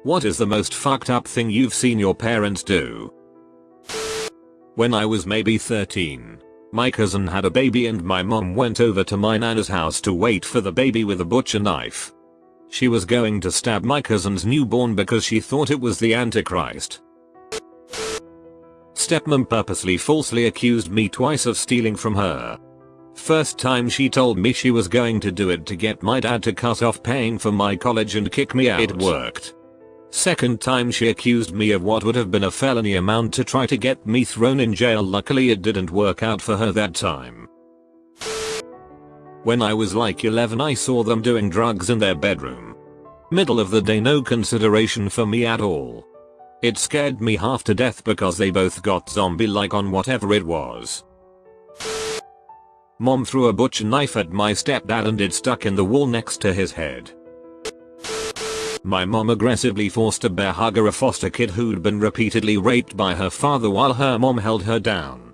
What is the most fucked up thing you've seen your parents do? When I was maybe 13, my cousin had a baby and my mom went over to my nana's house to wait for the baby with a butcher knife. She was going to stab my cousin's newborn because she thought it was the Antichrist. Stepmom purposely falsely accused me twice of stealing from her. First time she told me she was going to do it to get my dad to cut off paying for my college and kick me out. It worked. Second time she accused me of what would have been a felony amount to try to get me thrown in jail. Luckily it didn't work out for her that time. When I was like 11 I saw them doing drugs in their bedroom. Middle of the day, no consideration for me at all. It scared me half to death because they both got zombie-like on whatever it was. Mom threw a butcher knife at my stepdad and it stuck in the wall next to his head. My mom aggressively forced a bear hugger, a foster kid who'd been repeatedly raped by her father while her mom held her down.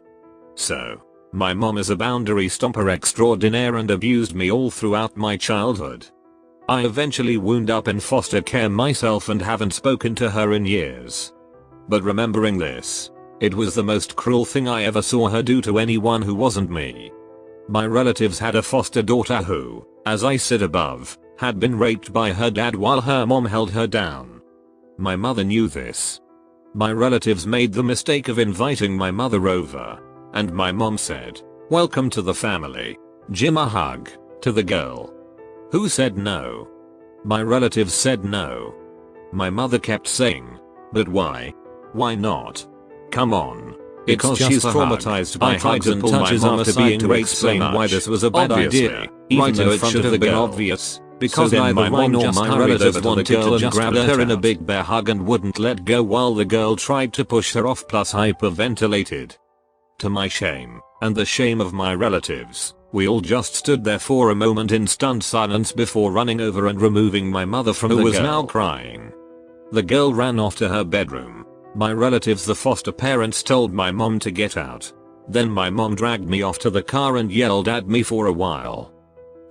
So, my mom is a boundary stomper extraordinaire and abused me all throughout my childhood. I eventually wound up in foster care myself and haven't spoken to her in years. But remembering this, it was the most cruel thing I ever saw her do to anyone who wasn't me. My relatives had a foster daughter who, as I said above, had been raped by her dad while her mom held her down. My mother knew this. My relatives made the mistake of inviting my mother over, and my mom said, "Welcome to the family. Give a hug," to the girl. Who said no? My relatives said no. My mother kept saying, "But why? Why not? Come on." Because she's traumatized by hugs and touches after being raped. Explain why this was a bad idea, even though it should have been obvious. Because neither my nor my relatives wanted to just grab her in a big bear hug and wouldn't let go while the girl tried to push her off plus hyperventilated. To my shame, and the shame of my relatives, we all just stood there for a moment in stunned silence before running over and removing my mother from the girl, who was now crying. The girl ran off to her bedroom. My relatives, the foster parents, told my mom to get out. Then my mom dragged me off to the car and yelled at me for a while.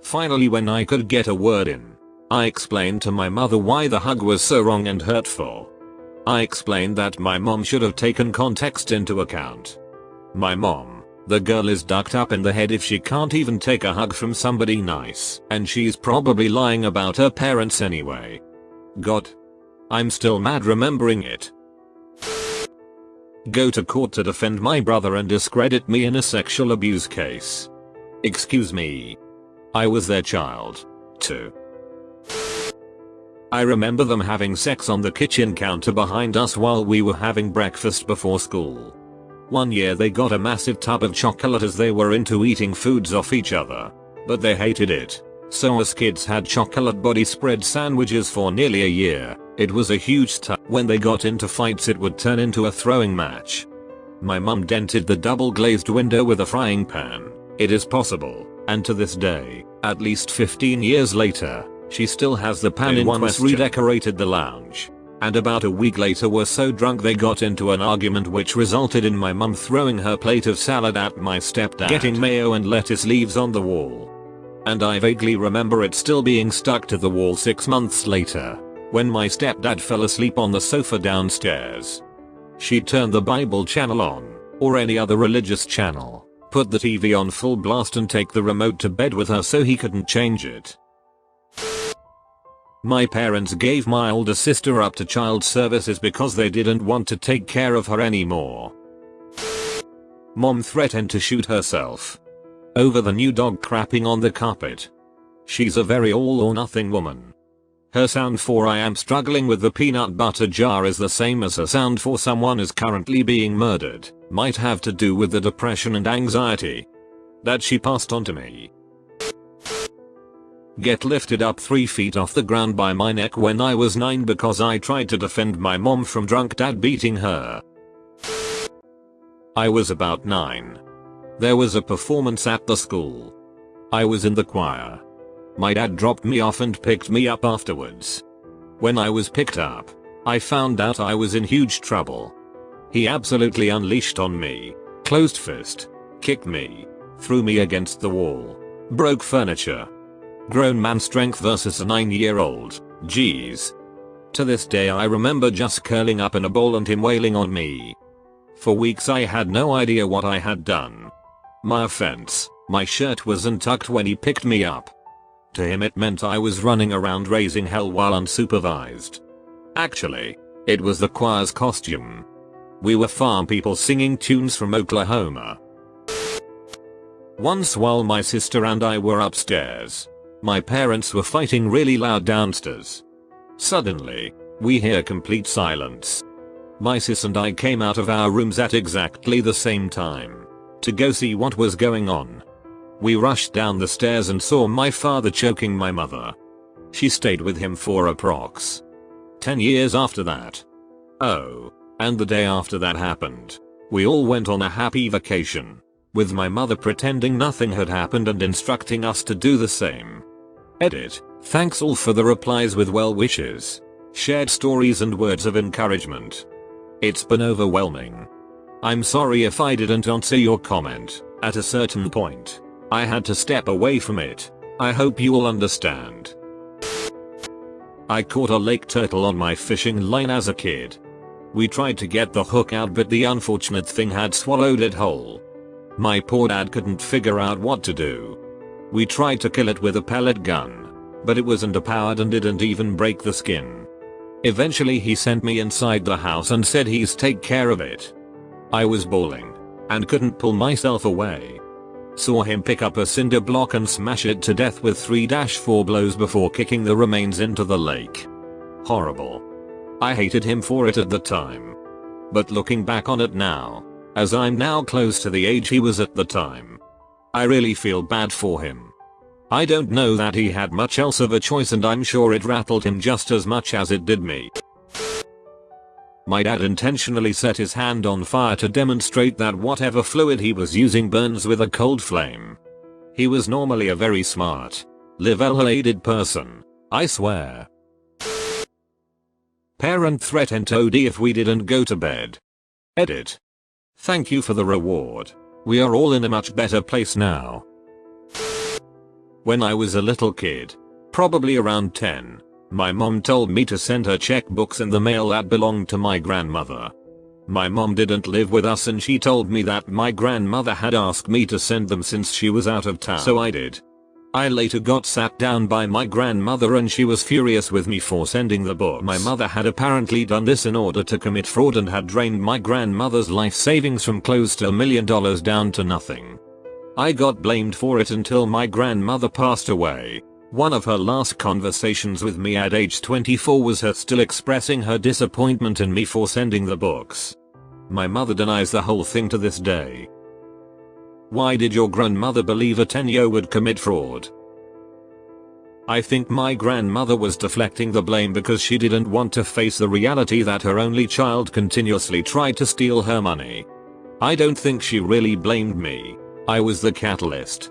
Finally, when I could get a word in, I explained to my mother why the hug was so wrong and hurtful. I explained that my mom should have taken context into account. My mom, the girl is ducked up in the head if she can't even take a hug from somebody nice, and she's probably lying about her parents anyway. God. I'm still mad remembering it. Go to court to defend my brother and discredit me in a sexual abuse case. Excuse me. I was their child, too. I remember them having sex on the kitchen counter behind us while we were having breakfast before school. One year they got a massive tub of chocolate as they were into eating foods off each other, but they hated it. So us kids had chocolate body spread sandwiches for nearly a year. It was a huge tub. When they got into fights it would turn into a throwing match. My mum dented the double glazed window with a frying pan. It is possible, and to this day, at least 15 years later, she still has the pan in question. Redecorated the lounge. And about a week later were so drunk they got into an argument which resulted in my mum throwing her plate of salad at my stepdad, getting mayo and lettuce leaves on the wall. And I vaguely remember it still being stuck to the wall 6 months later, when my stepdad fell asleep on the sofa downstairs. She'd turn the Bible channel on, or any other religious channel, put the TV on full blast and take the remote to bed with her so he couldn't change it. My parents gave my older sister up to child services because they didn't want to take care of her anymore. Mom threatened to shoot herself over the new dog crapping on the carpet. She's a very all or nothing woman. Her sound for "I am struggling with the peanut butter jar" is the same as her sound for "someone is currently being murdered." Might have to do with the depression and anxiety that she passed on to me. Get lifted up 3 feet off the ground by my neck when I was 9 because I tried to defend my mom from drunk dad beating her. I was about 9. There was a performance at the school. I was in the choir. My dad dropped me off and picked me up afterwards. When I was picked up, I found out I was in huge trouble. He absolutely unleashed on me, closed fist, kicked me, threw me against the wall, broke furniture. Grown man strength versus a 9-year-old, geez. To this day I remember just curling up in a ball and him wailing on me. For weeks I had no idea what I had done. My offense, my shirt was untucked when he picked me up. To him it meant I was running around raising hell while unsupervised. Actually, it was the choir's costume. We were farm people singing tunes from Oklahoma. Once while my sister and I were upstairs, my parents were fighting really loud downstairs. Suddenly, we hear complete silence. My sis and I came out of our rooms at exactly the same time to go see what was going on. We rushed down the stairs and saw my father choking my mother. She stayed with him for approx. 10 years after that. Oh, and the day after that happened, we all went on a happy vacation, with my mother pretending nothing had happened and instructing us to do the same. Edit. Thanks all for the replies with well wishes, shared stories and words of encouragement. It's been overwhelming. I'm sorry if I didn't answer your comment. At a certain point, I had to step away from it. I hope you all understand. I caught a lake turtle on my fishing line as a kid. We tried to get the hook out but the unfortunate thing had swallowed it whole. My poor dad couldn't figure out what to do. We tried to kill it with a pellet gun, but it was underpowered and didn't even break the skin. Eventually he sent me inside the house and said he's take care of it. I was bawling and couldn't pull myself away. Saw him pick up a cinder block and smash it to death with 3-4 blows before kicking the remains into the lake. Horrible. I hated him for it at the time. But looking back on it now, as I'm now close to the age he was at the time, I really feel bad for him. I don't know that he had much else of a choice and I'm sure it rattled him just as much as it did me. My dad intentionally set his hand on fire to demonstrate that whatever fluid he was using burns with a cold flame. He was normally a very smart, level-headed person, I swear. Parent threatened OD if we didn't go to bed. Edit. Thank you for the reward. We are all in a much better place now. When I was a little kid, probably around 10, my mom told me to send her checkbooks in the mail that belonged to my grandmother. My mom didn't live with us and she told me that my grandmother had asked me to send them since she was out of town. So I did. I later got sat down by my grandmother and she was furious with me for sending the books. My mother had apparently done this in order to commit fraud and had drained my grandmother's life savings from close to $1 million down to nothing. I got blamed for it until my grandmother passed away. One of her last conversations with me at age 24 was her still expressing her disappointment in me for sending the books. My mother denies the whole thing to this day. Why did your grandmother believe a 10-year-old would commit fraud? I think my grandmother was deflecting the blame because she didn't want to face the reality that her only child continuously tried to steal her money. I don't think she really blamed me. I was the catalyst.